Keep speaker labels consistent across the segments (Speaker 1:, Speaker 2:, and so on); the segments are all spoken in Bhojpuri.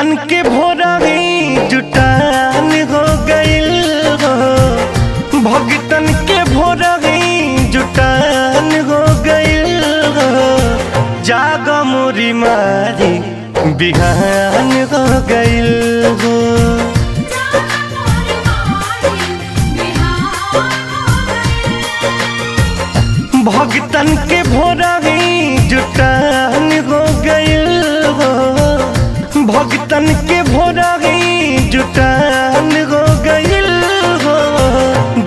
Speaker 1: भगतन के भोरही जुटान हो गइल हो, भगतन के भोरही जुटान हो गइल हो। जाग मोरी मारी बिहान हो गइल हो। भगतन के भोरही जुटान हो गइल हो, भगतन के भोरही जुटान हो गइल हो।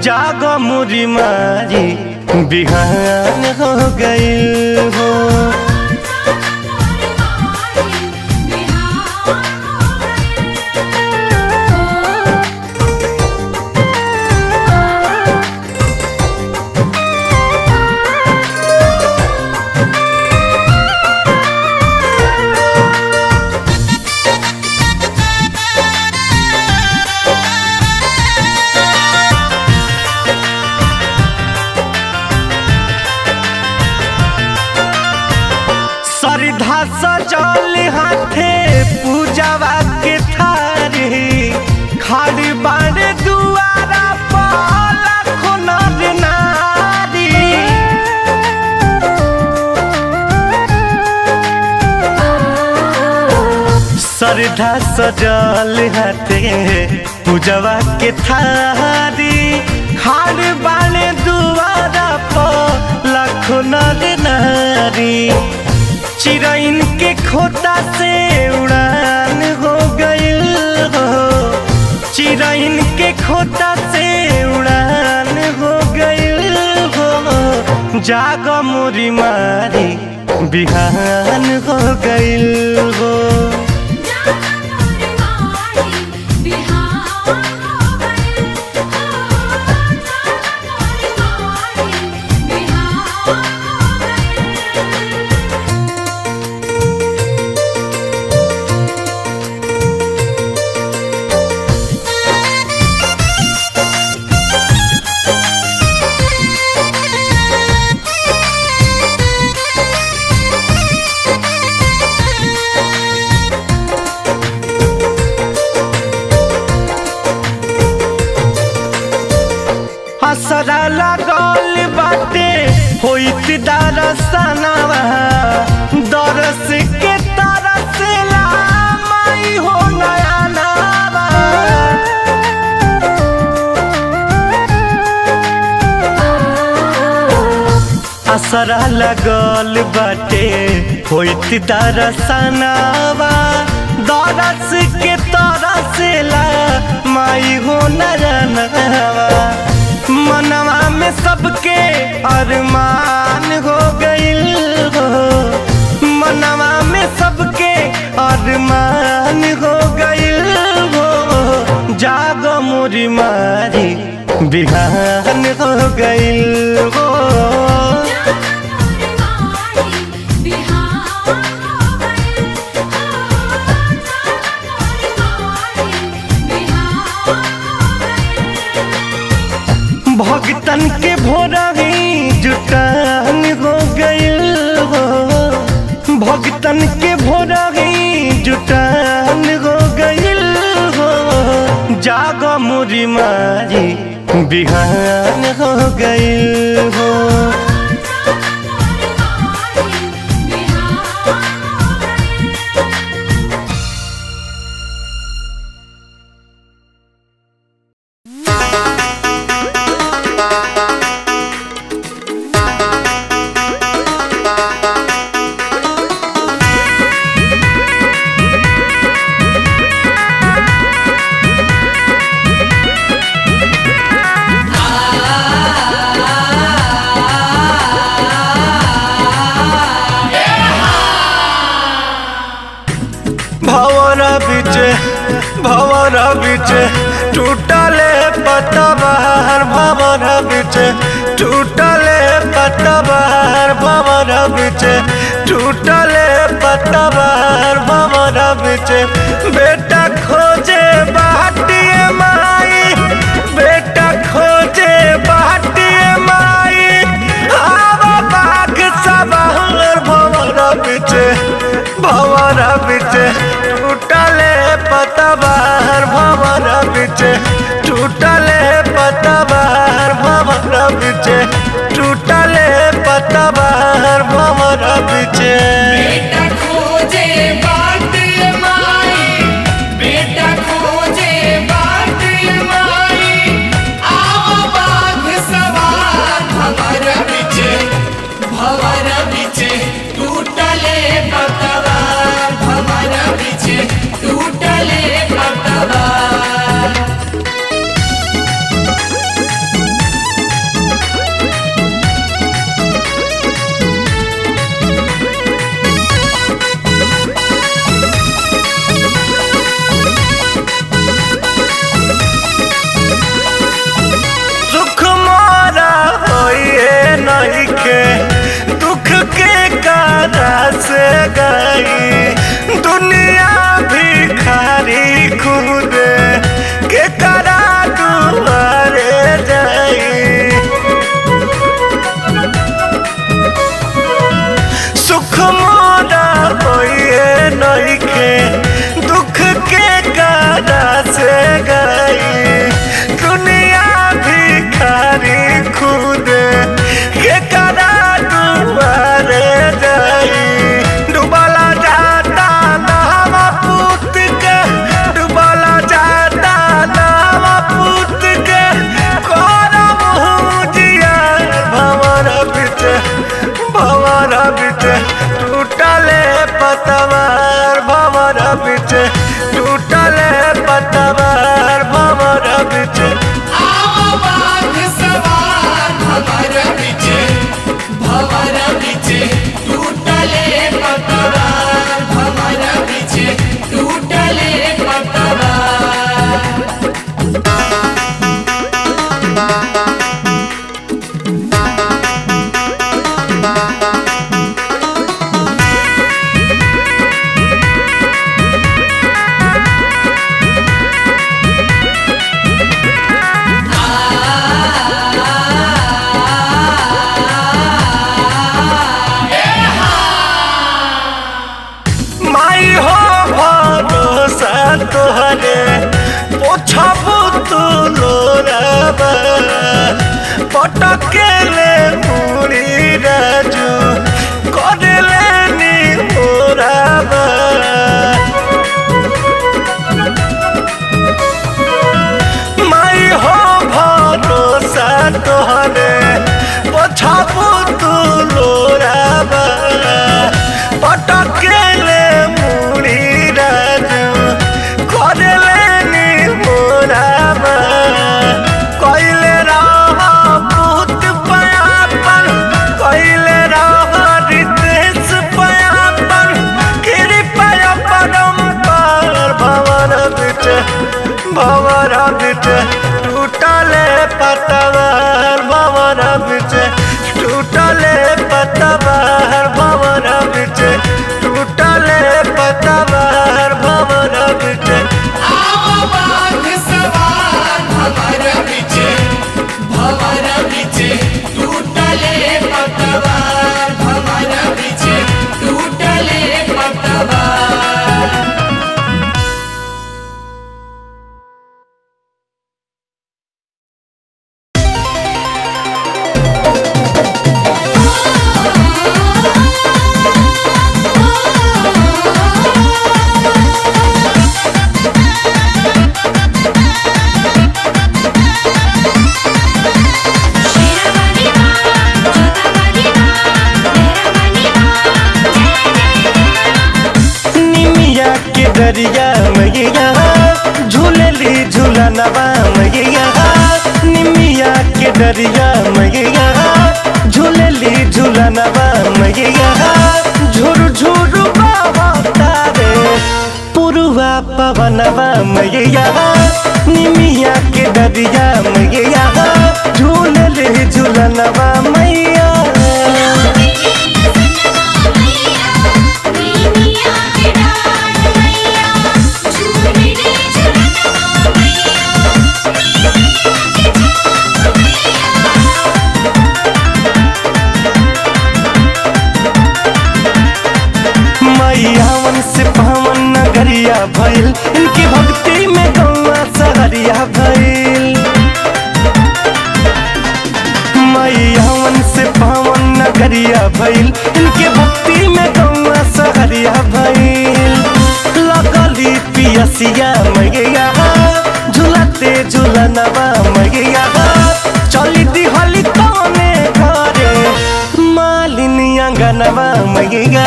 Speaker 1: जाग मोरी मारी बिहान हो गइल हो। सजल हाथे पूजावा के थारी, खाड़ी बाड़े दुआरा पर लाखों नर नारी। श्रद्धा सजल हाथे पूजावा के थारी, खाड़ी बाड़े दुआरा पर लाखों नर नारी। चिरैन के खोता से उड़ान हो गइल हो, चिरैन के खोता से उड़ान हो गइल हो। जाग मोरी मारी बिहान हो गइल हो। असरा लागल बाटे होइत दरसनवा, दरस के तरसेला माई हो नयनवा। असरा लागल बाटे होइत दरसनवा, दरस के तरसेला माई हो नयनवा। मनवा में सबके अरमान हो गइल हो, मनवा में सबके अरमान हो गइल हो। जाग मोरी मारी बिहान हो गइल हो। भगतन के भोरही जुटान हो गइल हो, भगतन के भोरही जुटान हो गइल हो। जाग मोरी मारी बिहान हो गइल हो। भवरा बिचे टूटले पतवार, भवरा बिचे टूटले पतवार, भवरा बिचे टूटले पतवार, भवरा बिचे। बेटा खोजे बाटिए माई, बेटा खोजे बाटिए माई, आवा बाग सवार, भवरा बिचे टूटले बिचे टूटले पतवार भंवरा बिचे टूटले पतवार भंवरा बिचे।
Speaker 2: बेटा खोजे बाट माई बेटा खोजे बाट माई आओ बाघ सवार भंवरा बिचे टूटले पतवार भंवरा बिचे टूटले पतवार।
Speaker 1: सुख मोरा होइए नइखे दुख के कारा से गई दुनिया भिखारी खुद के करा दुआरे जाई। सुख मोरा होइए नइखे दुख के कारा से गई दुनिया भिखारी खुद के करा दुआरे जाई। डूबला जाता नावा पूत के डूबला जाता नावा पूत के करम हुजिया भंवरा बिचे टूटले पतवार भंवरा बिचे टूटले पतवार भंवरा बिचे।
Speaker 2: आओ बाघ सवार भंवरा बिचे टूटले पतवार भंवरा बिचे टूटले पतवार।
Speaker 1: माई हो भरोसा तोहरे पोछबू तू लोराबा पटकेले मुड़ी राजू करेले नी मोराबा। माई हो भरोसा तोहरे पोछबू तू लोराबा पटकेले मुड़ी राजू करेले नी मोराबा। कइले रह पूत पयापन कइले रह रितेश पयापन कृपया परम्पर भंवरा बिचे टूटले पतवार भंवरा बिचे टूटले पतवार भंवरा बिचे टूटले पतवार भंवरा बिचे।
Speaker 2: आओ बाघ सवार भंवरा बिचे टूटले पतवार भंवरा बिचे टूटले पतवार।
Speaker 1: दरिया मैया झूलली झूलनवा मैया निमिया के दरिया मैया झूलली झूलनवा मैया झुरु झुरु बाबा तारे पुरुआ पवनवा मैया निमिया के दरिया मैया झूलली झूलनवा मैया। भइल इनकी भक्ति में गौवा सहरिया केसिया मैया झूलते झूलनवा मैया चली दिहली तने घरे मालिनी अंगनवा मैया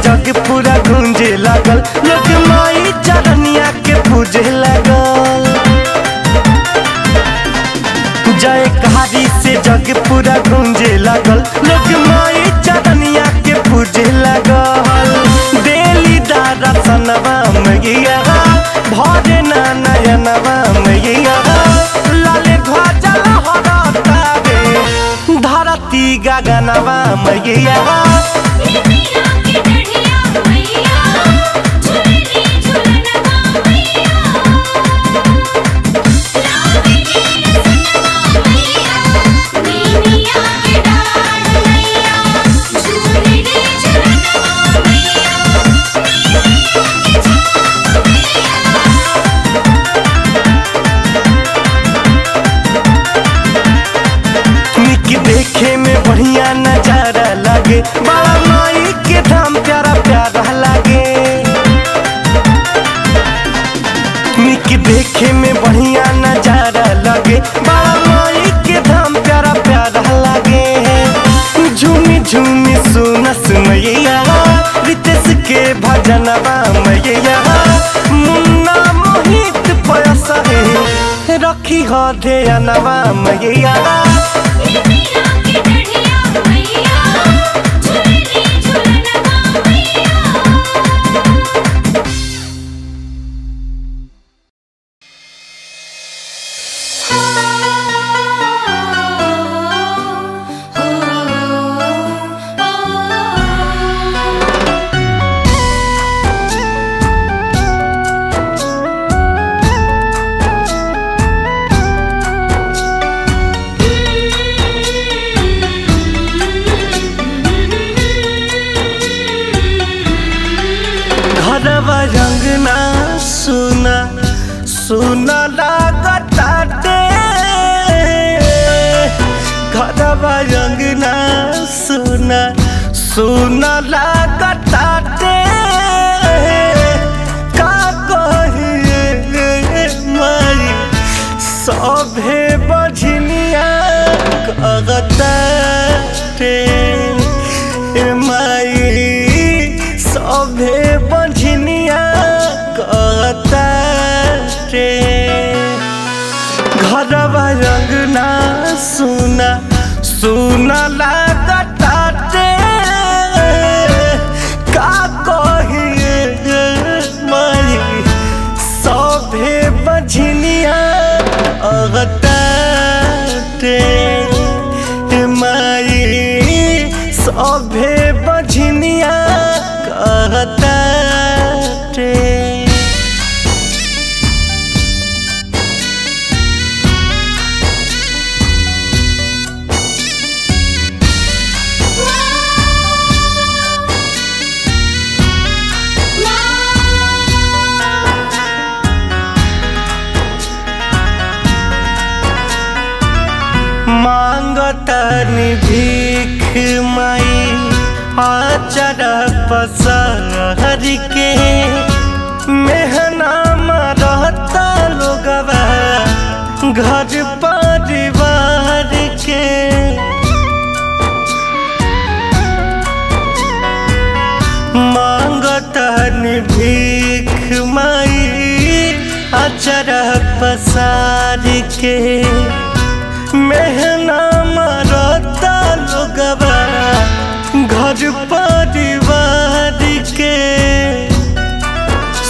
Speaker 1: जग पूरा गूंजे लागल लोग माई चरनिया के पूजे लागल जय कहारी से जग पूरा गूंजे लागल लोग माई चरनिया के पूजे लागल देली दर्शनवा मैया भरे ना नयनवा मैया लाले ध्वजा लहरातावे धरती गगनवा मैया देखे में बढ़िया नजारा लागे बड़ा माई के धाम प्यारा प्यारा लागे निक देखे में बढ़िया नजारा लागे बड़ा माई के धाम प्यारा प्यारा लागे झूमी झूमी सुनस मैया रितेश के भजनवा मैया मुन्ना मोहित पयस रखी हो ध्यानवा मैया रंगना सुना सुना लागताटे घरवा रंगना सुना सुना लागताटे का कहिए माई सभे बझनिया कहताटे माई सभे बझनिया कहताटे घरवा रंगना सुना सुना लागताटे का कहिए माई सभे बझनिया कहताटे माई सभे बझनिया कहताटे मांगतानी भीख माई आचर पसहर के मेहना रहता लोगवा घर परिवार के मांगतानी भीख माई आचर पसार के मेहना रहता लोगवा घर परिवार के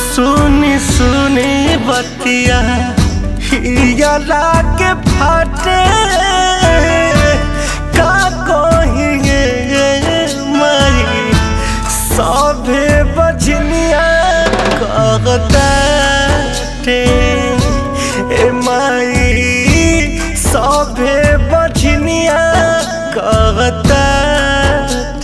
Speaker 1: सुनी सुनी बतिया हिया लागे फाटे का कहिए माई सभे बझनिया कहताटे माई सभे बझनिया कहताटे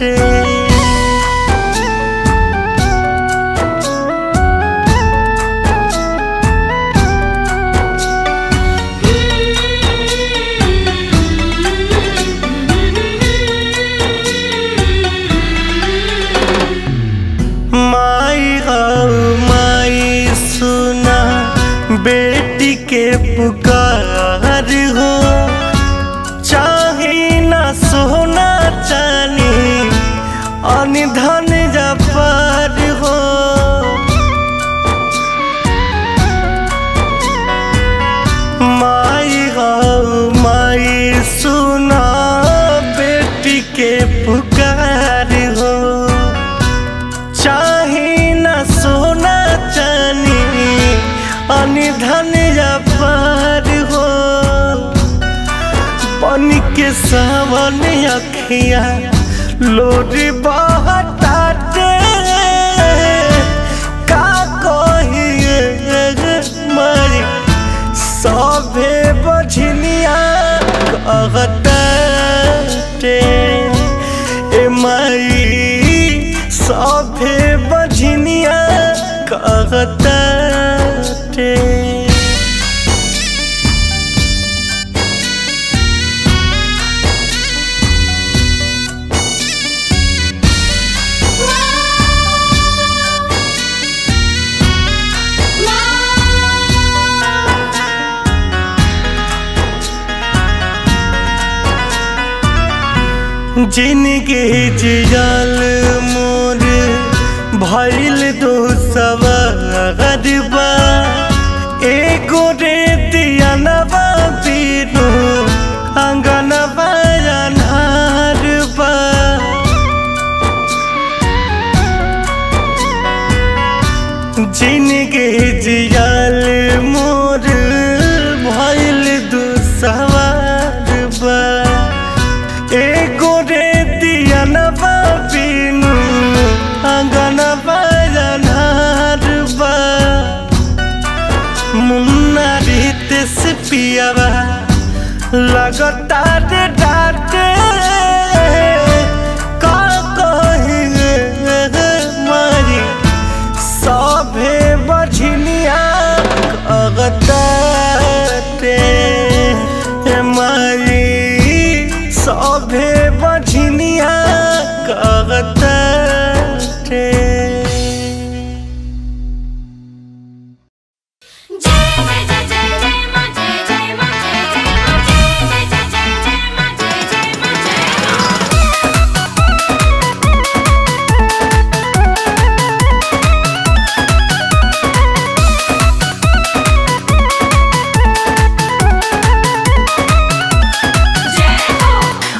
Speaker 1: पुकार हो, चाहे ना सोना चानी अनिधन जपार हो। माई हो माई सुना बेटी के पुकार हो, चाहे ना सोना चानी अनिधन जपार हो। बन के सावन अखियाँ लोरी बहताते, का कहिए मारी सभे बझनिया कहताते। ए माई सभे बझनिया कहताते। जिनके जियल मोर भइल दोसवार बा, एगो रे दियनवा बिनु अंगनवा अन्हार बा। जिनके जियल मोर भइल दोसवार बा, एगो रे दियनवा बिनु अंगनवा अन्हार बा। मुन्ना रितेश पियावा लगता रे डाटे, का कहिए मारी सभे बझनिया कहताते। मारी सभे बझनिया कहताते।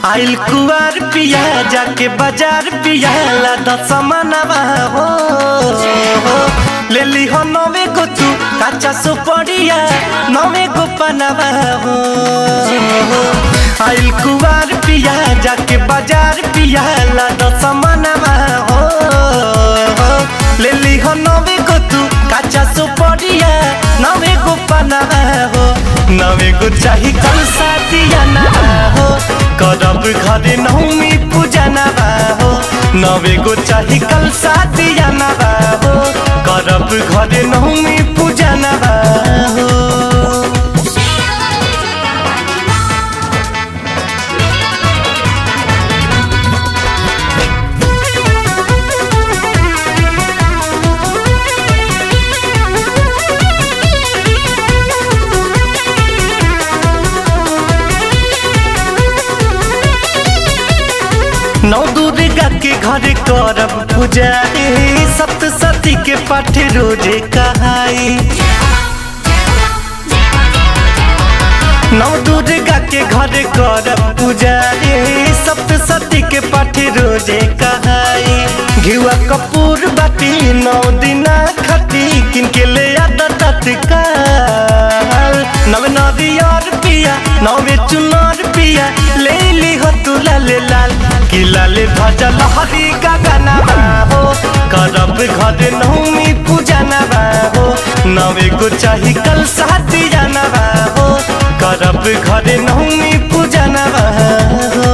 Speaker 1: आइल कुआर पिया जाके बाजार पिया ला दसमनवा हो, ले ली हो नवे को तू काचा सुपड़िया नवे को पनवा हो। आइल कुआर पिया जाके बाजार पिया ला दसमनवा हो, ले ली हो नवे को तू काचा सुपड़िया नवे को पनवा हो। नवे को चाही कल सादिया ना हो, करब घरे नवमी पूजा नवा हो। नवे को चाही कल सादिया नवा हो, करब घरे नवमी पूजा नवा हो। नौ दुर्गा के घर करब पूजा, सप्तशती के पाठ रोजे कहाई। नौ दुर्गा के घर करब पूजा, सप्तशती के पाठ रोजे कहाई। घिवा कपूर बाटी 9 दिना खती, किनके ले आदत तत्काल। नवे नदियार पिया नवे चुनार पिया, ले ली हो तू लाले लाल कि लाले ध्वजा लहरी गगना हो। करब घरे नवमी पूजा नवा हो, नवे को चाही कल सादिया नवा हो। करब घरे नवमी पूजा नवा हो।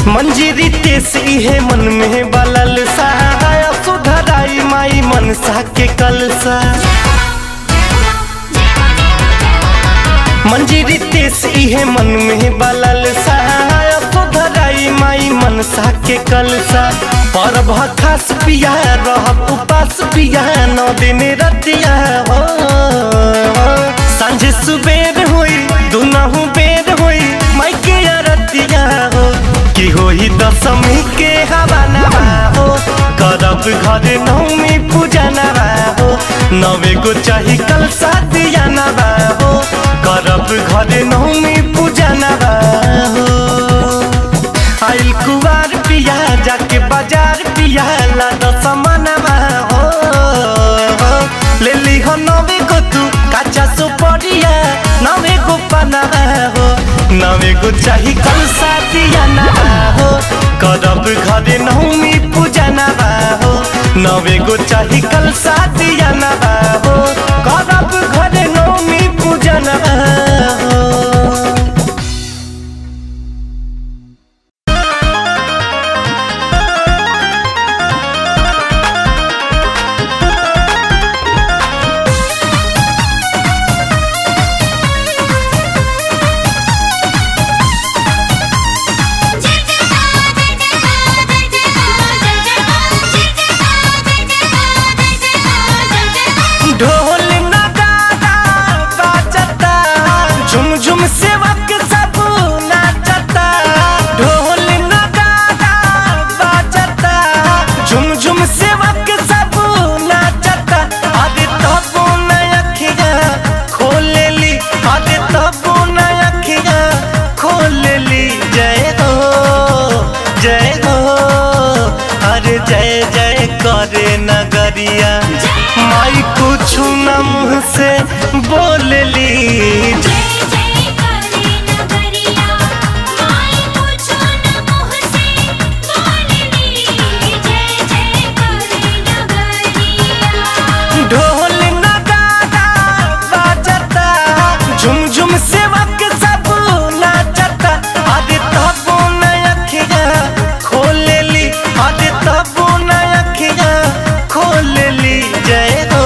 Speaker 1: मंजीरी तेस इहे मन में बलल सा, सुधराई माई मनसा के कलसा। मंजीरी इहे मन में बलल सा सुधराई माई मनसा के कलसा परब खास पिया रहब उपास पिया 9 दिन रतिया हो सांझ सुबेर होई दुनहु बेर होई माई के रतिया हो कि होई दशमी के हवाना हो करब घर नवमी पूजा नवा हो 9 गो चाही कलसा दिया नवा हो करब घर नवमी पूजा नवा हो आइल कुवार पिया जाके बाजार पिया लादा समानवा हो ले ली हो 9 गो तू काचा सुपरिया 9 गो पनावा हो 9 गो चाही कलसा दिया नवा हो करब घर नवमी पूजा नवा हो 9 गो चाही कलसा दिया नवा हो करब घर नवमी पूजा नवा हो। ढोल नगाड़ा बाजता झुम झुम सेवक सब नाचता ढोल नगाड़ा बाजता झुम झुम सेवक सब नाचता अरे तबो न अखियाँ खोल ली अरे तबो न अखियाँ खोल ली जय हो अरे जय जय करे नगरिया माई कुछ न मुँह से बोल ली
Speaker 3: जय जय करे नगरिया माई कुछ न मुँह से बोल ली जय जय करे नगरिया
Speaker 1: ढोल नगाड़ा बाजता झुम झुम सेवक सब नाचता अरे तबो न अखियाँ खोल ली अरे तबो न अखियाँ खोल ली जय हो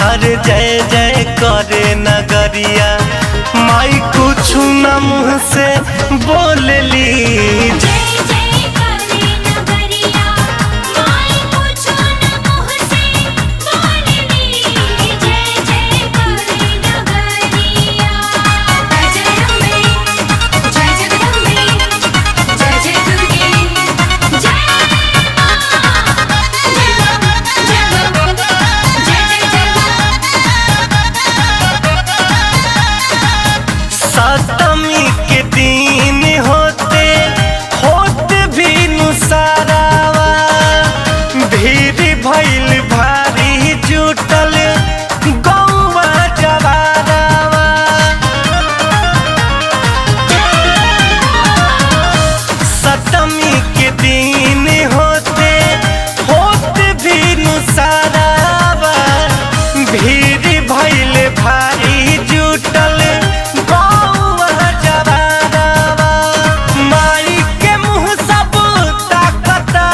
Speaker 1: अरे जय जय करे नगरिया माई कुछ न मुँह से बोल ली
Speaker 3: जय जय करे नगरिया माई कुछ न मुँह से बोल ली जय जय करे नगरिया जय अम्बे जय जगदम्बे जय जय दुर्गे जय
Speaker 1: सप्तमी के दिन होते भी नुसारावा भीड़ भइल भारी जुटल गौवा जवारावा सप्तमी के दिन होते भी नुसारावा भीड़ भइल भारी जुटल गौवा जवारावा माई के मुँह सब ताकता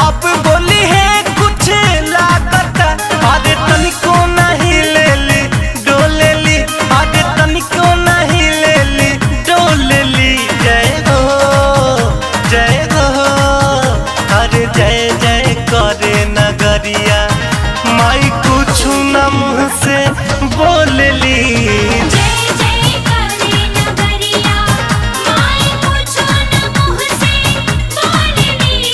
Speaker 1: अब बोली है कुछ लागता अरे तनिको नहीं ले ली डोले ली अरे तनिको नहीं ले ली डोले ली जय हो अरे जय जय करे नगरिया माई कुछ न मुँह से बोल ली
Speaker 3: जय जय करे नगरिया माई कुछ न मुँह से बोल ली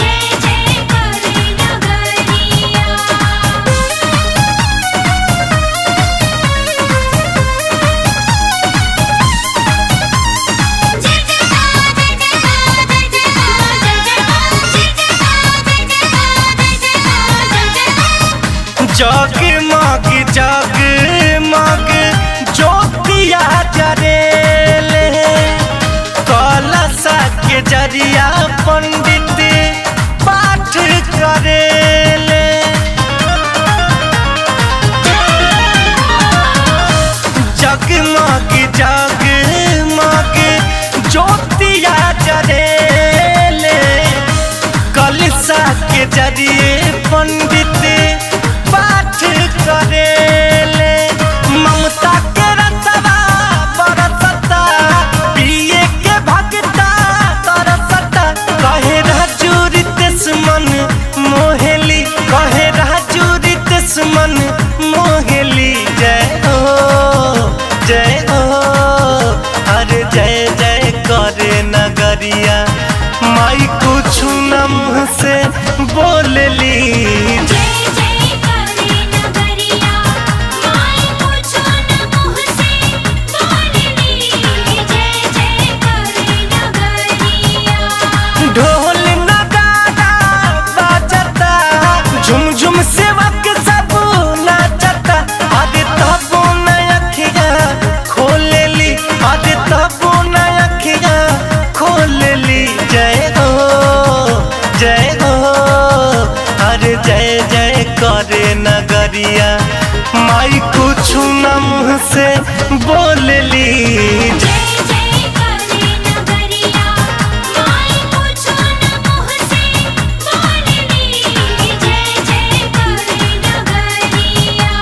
Speaker 3: जय जय करे नगरिया
Speaker 1: जगमग जगमग ज्योतिया जरेले कलशा के जरिया पंडित पाठ करेले जगमग जगमग ज्योतिया जरेले कलशा के जरिए पंडित पाठ करेले ममता बोलली।
Speaker 3: जय जय करे नगरिया माई पूछो न मुँह से बोलनी। जय जय करे नगरिया
Speaker 1: ढोल नगाड़ा बाजता झुम झुम सेवक सब नाचता। अरे तबो न अखिया खोलेली, अरे तबो न अखिया खोलेली। जय हो अरे जय जय करे नगरिया माई कुछ न मुँह से बोलली।
Speaker 3: जय जय करे नगरिया माई पूछो न मुँह से बोलनी। जय जय करे नगरिया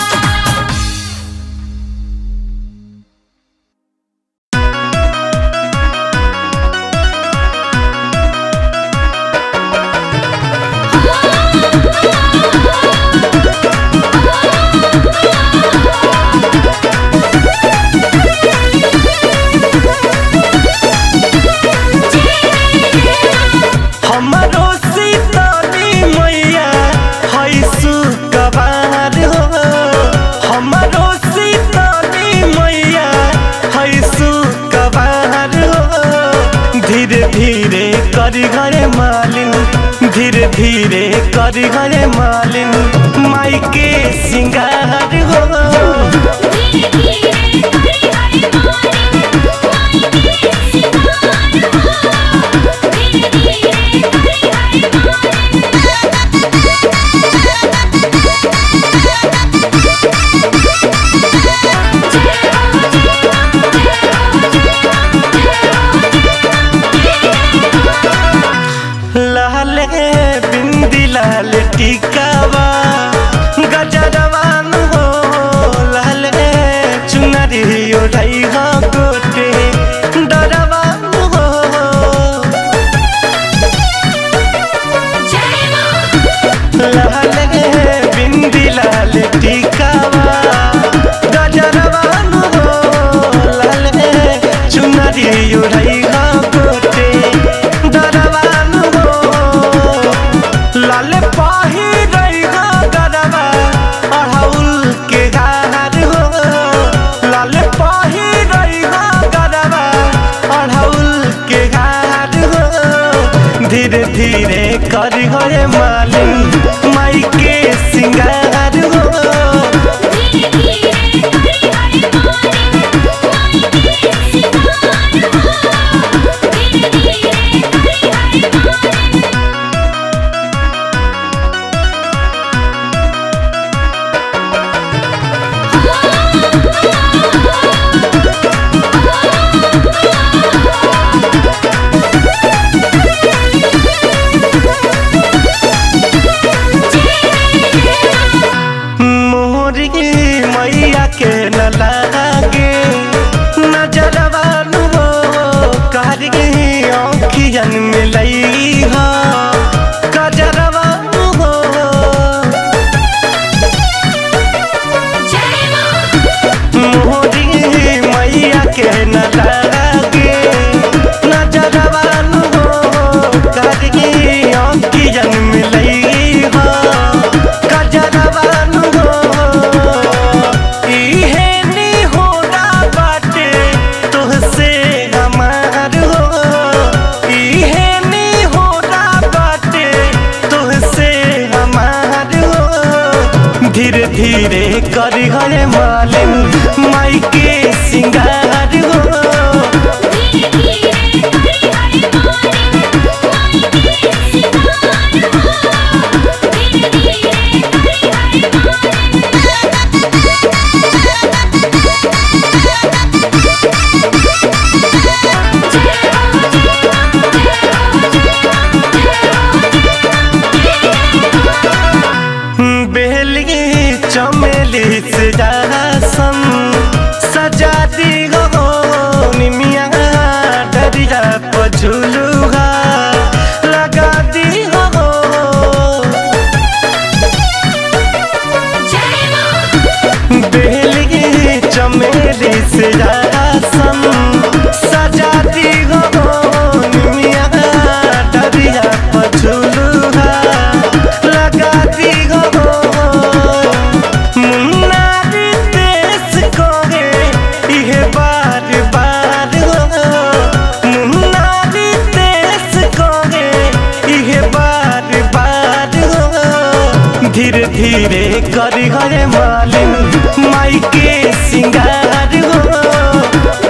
Speaker 1: हमारो सीताली मैया है सुकवार हो। हमारो सीताली मैया है सुकवार हो। धीरे धीरे करी घरे मालिन, धीरे धीरे करी घरे मालिन माई के सिंगार हो।
Speaker 3: धीरे धीरे करे हरे मालिन माई के सिंगार हो। धीरे धीरे करे हरे
Speaker 1: लाल बिंदी लाल टिकावा गजरवान हो। लाल चुनरी ओढ़ाई हो गोटे डरवान हो। लाल बिंदी लाल टिकावा गजरवान हो। लाल चुनरी ओढ़ाई हो गोटे डरवान हो। लाल पाही रही हो गरबा अढ़ौल के गार हो। लाल पाही रही हो गरबा अढ़ौल के गार हो। धीरे धीरे करी घरे मालिन माई के सिंगार हो।
Speaker 3: धीरे धीरे करे हरे मालिन माई के सिंगार हो। धीरे धीरे करे हरे मालिन
Speaker 1: मोरी मैया के न लागे नजरवान हो। कारी आँखियन मिलई हो गजरवान हो। मोरी मैया के न लागे नजरवान हो। कारी आँखियन मिलई हो गजरवान हो। इहे नी होना बाटे तुहसे हमार हो। इहे नी होना बाटे तुहसे हमार हो। धीरे धीरे करी घरे मालिन माई के सिंगार हो।
Speaker 3: धीरे धीरे करे हरे मालिन माई के सिंगार हो। धीरे धीरे करे हरे
Speaker 1: बेली चमेली से जासन सजा दी हो। धीरे करी हरे मालिन माई के सिंगार हो